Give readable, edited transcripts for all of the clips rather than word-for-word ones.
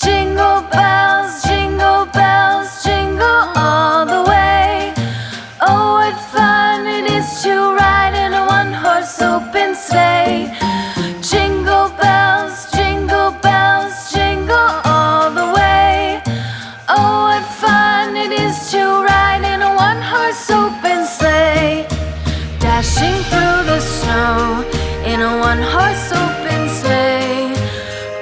Jingle bells, jingle all the way. Oh, what fun it is to ride in a one-horse open sleigh. Jingle bells, jingle all the way. Oh, what fun it is to ride in a one-horse open sleigh. Dashing through the snow in a one-horse open sleigh.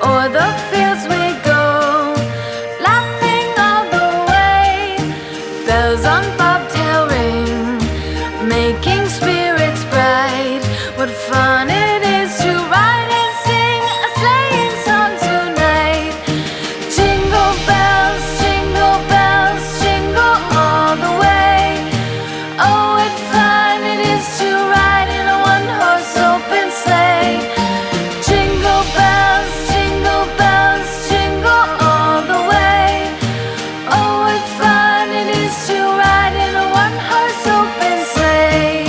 O'er the fields we go, laughing all the way. Bells on bobtail ring, making spirits bright. What fun it is to ride and sing a sleighing song tonight. Jingle bells, jingle all the way. Oh, what fun it is to ride in a one-horse open sleigh. Jingle bells, jingle all the way. Oh, what fun it is to ride in a one-horse open sleigh.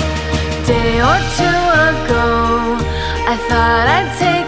Day or two ago, I thought I'd take